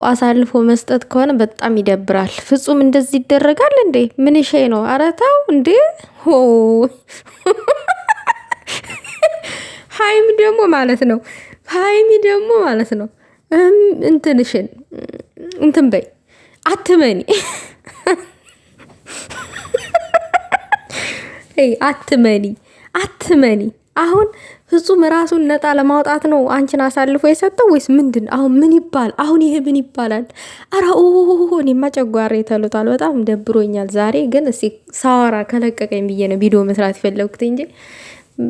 አሳልፎ መስጠት ከሆነ በጣም ይደብራል። ፍጹም እንደዚህ ይደረጋል እንዴ? ምን ሸይ ነው? ኧረ ተው እንዴ! ሆ ሀይሚ ደግሞ ማለት ነው እንትንሽን እንትን በይ አትመኒ አትመኒ። አሁን ፍጹም ራሱን ነጣ ለማውጣት ነው አንቺን አሳልፎ የሰጠው ወይስ ምንድን? አሁን ምን ይባል? አሁን ይሄ ምን ይባላል? አረ እኔማ ጨጓሬ ተልጧል። በጣም ደብሮኛል ዛሬ። ግን እስኪ ሳወራ ከለቀቀኝ ብዬ ነው ቪዲዮ መስራት የፈለጉት እንጂ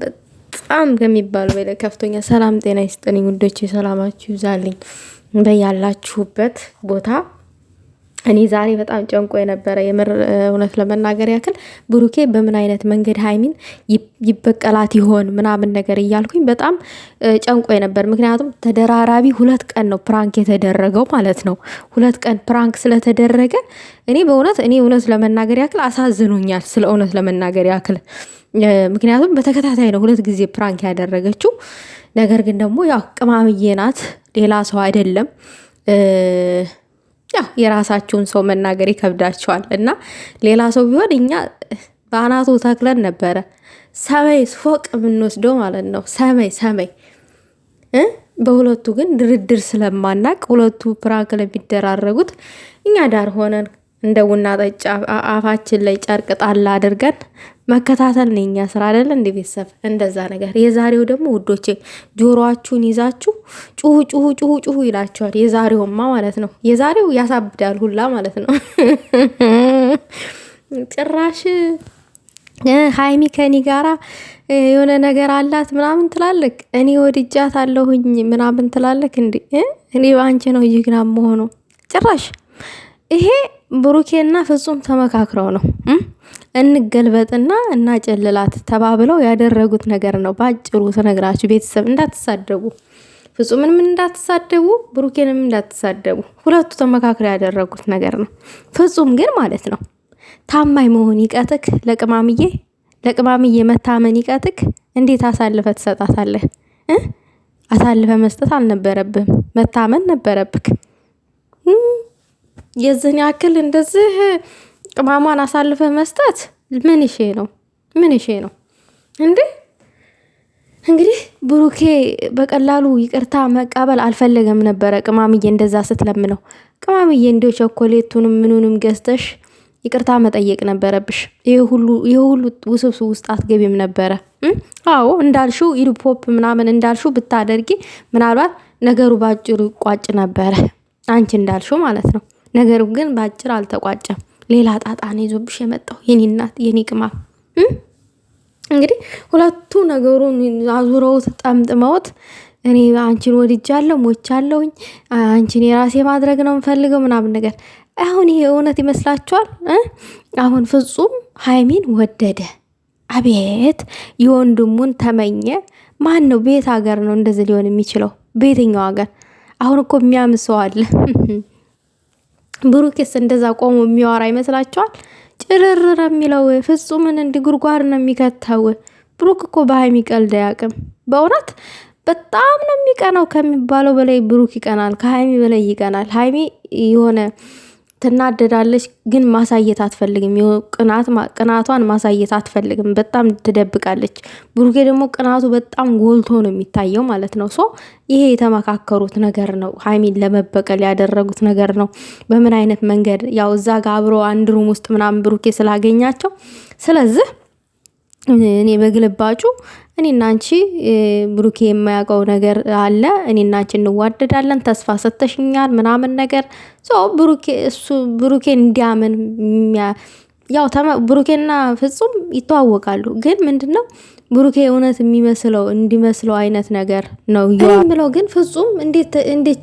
በጣም ከሚባለው በላይ ከፍቶኛል። ሰላም ጤና ይስጥልኝ ውዶቼ፣ ሰላማችሁ ይዛልኝ በያላችሁበት ቦታ። እኔ ዛሬ በጣም ጨንቆ የነበረ የምር እውነት ለመናገር ያክል ብሩኬ በምን አይነት መንገድ ሀይሚን ይበቀላት ይሆን ምናምን ነገር እያልኩኝ በጣም ጨንቆ የነበር። ምክንያቱም ተደራራቢ 2 ቀን ነው ፕራንክ የተደረገው ማለት ነው። 2 ቀን ፕራንክ ስለተደረገ እኔ እውነት ለመናገር ያክል አሳዝኖኛል። ስለ እውነት ለመናገር ያክል ምክንያቱም በተከታታይ ነው 2 ጊዜ ፕራንክ ያደረገችው። ነገር ግን ደግሞ ያው ቅማምዬ ናት፣ ሌላ ሰው አይደለም። ያው የራሳችሁን ሰው መናገር ይከብዳቸዋል እና ሌላ ሰው ቢሆን እኛ በአናቱ ተክለን ነበረ ሰማይ ፎቅ የምንወስደው ማለት ነው። ሰማይ በሁለቱ ግን ድርድር ስለማናቅ ሁለቱ ፕራንክ ለሚደራረጉት እኛ ዳር ሆነን እንደ ቡና ጠጫ አፋችን ላይ ጨርቅ ጣላ አድርገን መከታተል ነው የኛ ስራ አይደለ? እንደ ቤተሰብ እንደዛ ነገር። የዛሬው ደግሞ ውዶቼ ጆሮአችሁን ይዛችሁ ጩሁ ይላችኋል። የዛሬውማ ማለት ነው። የዛሬው ያሳብዳል ሁላ ማለት ነው። ጭራሽ ሀይሚ ከኒ ጋራ የሆነ ነገር አላት ምናምን ትላለክ። እኔ ወድጃት አለሁኝ ምናምን ትላለክ። እንዴ እኔ በአንቺ ነው ይግና መሆኑ ጭራሽ ይሄ ብሩኬና ፍጹም ተመካክረው ነው እንገልበጥና እናጨልላት ተባብለው ያደረጉት ነገር ነው። ባጭሩ ስነግራችሁ ቤተሰብ እንዳትሳደቡ፣ ፍጹምንም እንዳትሳደቡ፣ ብሩኬንም እንዳትሳደቡ። ሁለቱ ተመካክረው ያደረጉት ነገር ነው። ፍጹም ግን ማለት ነው ታማኝ መሆን ይቀጥክ። ለቅማምዬ መታመን ይቀጥክ። እንዴት አሳልፈ ትሰጣታለህ? አሳልፈ መስጠት አልነበረብህም፣ መታመን ነበረብክ። የዝን ያክል እንደዚህ ቅማሟን አሳልፈ መስጠት ምን ነው እንዴ? እንግዲህ ብሩኬ በቀላሉ ይቅርታ መቀበል አልፈለገም ነበረ። ቅማምዬ እንደዛ ስትለምነው ቅማምዬ እንዲው ቸኮሌቱንም ምኑንም ገዝተሽ ይቅርታ መጠየቅ ነበረብሽ። ይሄ ሁሉ ውስብስብ ውስጥ አትገቢም ነበረ። አዎ እንዳልሽው ኢሉፖፕ ምናምን እንዳልሽው ብታደርጊ ምናልባት ነገሩ ባጭሩ ይቋጭ ነበረ፣ አንቺ እንዳልሽው ማለት ነው። ነገሩ ግን ባጭር አልተቋጨም። ሌላ ጣጣ ነው ይዞብሽ የመጣው የኔ እናት የኔ ቅማም። እንግዲህ ሁለቱ ነገሩን አዙረውት ጠምጥመውት እኔ አንቺን ወድጃለሁ ሞቻለሁኝ፣ አንቺን የራሴ ማድረግ ነው የምፈልገው ምናምን ነገር። አሁን ይሄ እውነት ይመስላችኋል? አሁን ፍጹም ሀይሚን ወደደ። አቤት የወንድሙን ተመኘ። ማን ነው? ቤት ሀገር ነው እንደዚህ ሊሆን የሚችለው? በየትኛው ሀገር? አሁን እኮ የሚያምሰው አለ። ብሩኬስ እንደዛ ቆሞ የሚያወራ ይመስላችኋል? ጭርር ነው የሚለው። ፍጹምን እንዲህ ጉርጓር ነው የሚከተው። ብሩክ እኮ በሀይሚ ቀልድ አያውቅም። በእውነት በጣም ነው የሚቀናው ከሚባለው በላይ ብሩክ ይቀናል። ከሀይሚ በላይ ይቀናል። ሀይሚ የሆነ ትናደዳለች፣ ግን ማሳየት አትፈልግም። ቅናቷን ማሳየት አትፈልግም። በጣም ትደብቃለች። ብሩኬ ደግሞ ቅናቱ በጣም ጎልቶ ነው የሚታየው ማለት ነው። ሶ ይሄ የተመካከሩት ነገር ነው። ሀይሚን ለመበቀል ያደረጉት ነገር ነው። በምን አይነት መንገድ ያው እዛ ጋር አብሮ አንድ ሩም ውስጥ ምናምን ብሩኬ ስላገኛቸው ስለዚህ እኔ በግልባጩ እኔና አንቺ ብሩኬ የማያውቀው ነገር አለ። እኔና አንቺ እንዋደዳለን፣ ተስፋ ሰተሽኛል ምናምን ነገር ብሩኬ እንዲያምን ያው ብሩኬና ፍጹም ይተዋወቃሉ። ግን ምንድነው ብሩኬ እውነት እንዲመስለው አይነት ነገር ነው ብለው። ግን ፍጹም እንዴት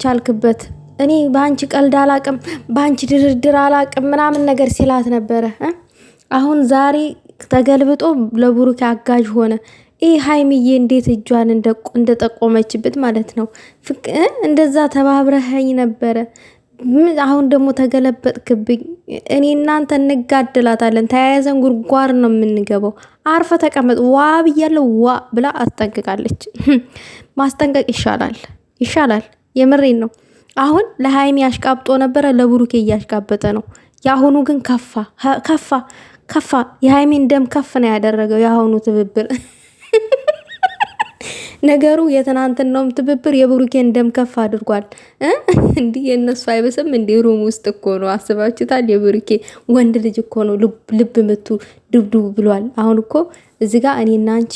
ቻልክበት? እኔ በአንቺ ቀልድ አላቅም፣ በአንቺ ድርድር አላቅም ምናምን ነገር ሲላት ነበረ። አሁን ዛሬ ተገልብጦ ለብሩኬ አጋዥ ሆነ። ይህ ሀይሚዬ እንዴት እጇን እንደጠቆመችበት ማለት ነው። እንደዛ ተባብረኸኝ ነበረ፣ አሁን ደግሞ ተገለበጥክብኝ። እኔ እናንተ እንጋድላታለን፣ ተያያዘን ጉርጓር ነው የምንገባው። አርፈ ተቀመጥ፣ ዋ ብያለሁ ዋ ብላ አስጠንቅቃለች። ማስጠንቀቅ ይሻላል። የምሬን ነው። አሁን ለሃይሚ አሽቃብጦ ነበረ፣ ለብሩኬ እያሽቃበጠ ነው። የአሁኑ ግን ከፋ። የሃይሚን ደም ከፍ ነው ያደረገው የአሁኑ ትብብር። ነገሩ የትናንትናውም ትብብር የብሩኬን ደም ከፍ አድርጓል። እንዲህ የእነሱ አይበስም። እንዲ ሩም ውስጥ እኮ ነው አስባችሁታል? የብሩኬ ወንድ ልጅ እኮ ነው ልብ ምቱ ድብድቡ ብሏል። አሁን እኮ እዚህ ጋር እኔና አንቺ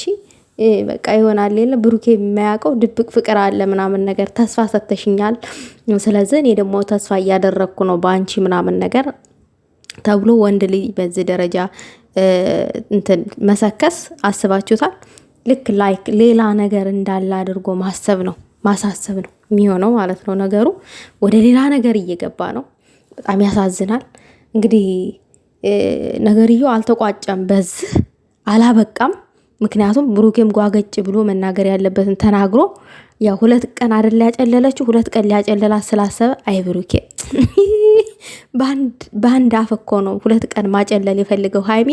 በቃ ይሆናል የለ ብሩኬ የማያውቀው ድብቅ ፍቅር አለ ምናምን ነገር ተስፋ ሰተሽኛል፣ ስለዚህ እኔ ደግሞ ተስፋ እያደረግኩ ነው በአንቺ ምናምን ነገር ተብሎ ወንድ ልጅ በዚህ ደረጃ እንትን መሰከስ አስባችሁታል? ልክ ላይክ ሌላ ነገር እንዳለ አድርጎ ማሳሰብ ነው የሚሆነው ማለት ነው። ነገሩ ወደ ሌላ ነገር እየገባ ነው። በጣም ያሳዝናል። እንግዲህ ነገርየው አልተቋጨም፣ በዚህ አላበቃም። ምክንያቱም ብሩኬም ጓገጭ ብሎ መናገር ያለበትን ተናግሮ ያው 2 ቀን አይደል ያጨለለችው፣ 2 ቀን ሊያጨለላት ስላሰበ አይ ብሩኬ በአንድ አፍ እኮ ነው 2 ቀን ማጨለል የፈልገው። ሃይሚ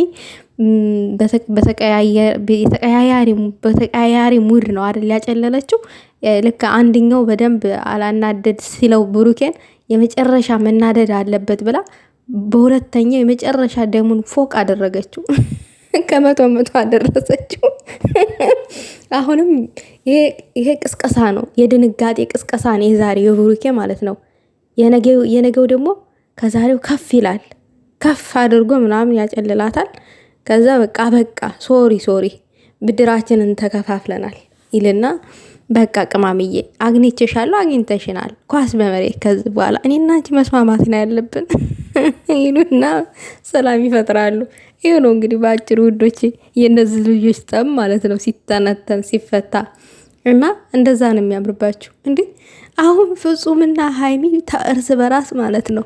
በተቀያያሪ ሙድ ነው አይደል ያጨለለችው። ልክ አንድኛው በደንብ አላናደድ ሲለው ብሩኬን የመጨረሻ መናደድ አለበት ብላ በሁለተኛው የመጨረሻ ደሙን ፎቅ አደረገችው። ከመቶ አደረሰችው። አሁንም ይሄ ቅስቀሳ ነው፣ የድንጋጤ ቅስቀሳ ነው የዛሬው የብሩኬ ማለት ነው። የነገው ደግሞ ከዛሬው ከፍ ይላል። ከፍ አድርጎ ምናምን ያጨልላታል። ከዛ በቃ ሶሪ ብድራችንን ተከፋፍለናል ይልና በቃ ቅማምዬ አግኝቼሻለሁ፣ አግኝተሽናል፣ ኳስ በመሬት ከዚህ በኋላ እኔና አንቺ መስማማት ነው ያለብን ይሉና ሰላም ይፈጥራሉ። ይሄ ነው እንግዲህ በአጭሩ ውዶቼ የእነዚህ ልጆች ጠብ ማለት ነው፣ ሲተነተን ሲፈታ እና እንደዛ ነው የሚያምርባችሁ። እንዴ አሁን ፍጹምና ሃይሚ እርስ በራስ ማለት ነው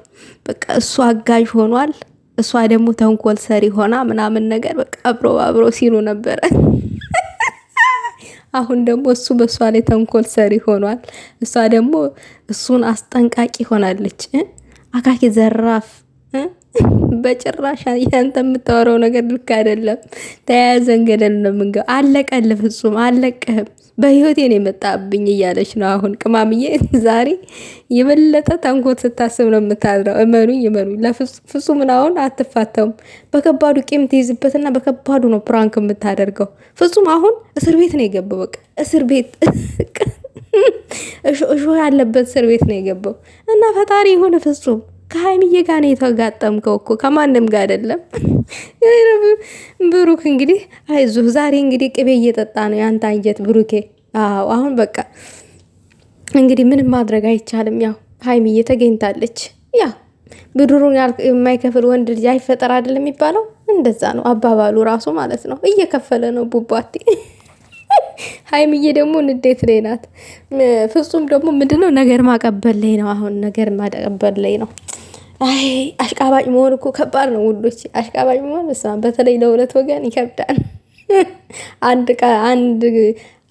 በቃ እሱ አጋዥ ሆኗል፣ እሷ ደግሞ ተንኮል ሰሪ ሆና ምናምን ነገር በቃ አብሮ ሲሉ ነበረ። አሁን ደግሞ እሱ በእሷ ላይ ተንኮል ሰሪ ሆኗል፣ እሷ ደግሞ እሱን አስጠንቃቂ ሆናለች። አካኪ ዘራፍ በጭራሽ ያንተ የምታወራው ነገር ልክ አይደለም። ተያያዘን ገደል ነው የምንገባው። አለቀልህ ፍጹም አለቀህም፣ በህይወቴን የመጣብኝ እያለች ነው አሁን ቅማምዬ። ዛሬ የበለጠ ተንኮል ስታስብ ነው የምታድረው። እመኑኝ። ለፍጹምን አሁን አትፋተውም። በከባዱ ቂም ትይዝበትና በከባዱ ነው ፕራንክ የምታደርገው። ፍጹም አሁን እስር ቤት ነው የገባው። በቃ እስር ቤት እሾ ያለበት እስር ቤት ነው የገባው። እና ፈጣሪ የሆነ ፍጹም ከሃይሚዬ ጋር ነው የተጋጠምከው እኮ ከማንም ጋር አይደለም። ብሩክ እንግዲህ አይዞህ፣ ዛሬ እንግዲህ ቅቤ እየጠጣ ነው ያንተ አንጀት ብሩኬ። አዎ አሁን በቃ እንግዲህ ምንም ማድረግ አይቻልም። ያው ሃይሚዬ ተገኝታለች። ያው ብድሩን የማይከፍል ወንድ ልጅ አይፈጠር አይደለም የሚባለው፣ እንደዛ ነው አባባሉ ራሱ ማለት ነው። እየከፈለ ነው ቡባቴ። ሃይሚዬ ደግሞ ንዴት ላይ ናት። ፍጹም ደግሞ ምንድነው ነገር ማቀበል ላይ ነው። አሁን ነገር ማቀበል ላይ ነው። አይ አሽቃባጭ መሆን እኮ ከባድ ነው ውዶች። አሽቃባጭ መሆን በተለይ ለሁለት ወገን ይከብዳል።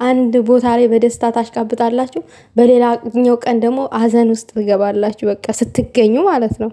አንድ ቦታ ላይ በደስታ ታሽቃብጣላችሁ፣ በሌላኛው ቀን ደግሞ ሀዘን ውስጥ ትገባላችሁ። በቃ ስትገኙ ማለት ነው።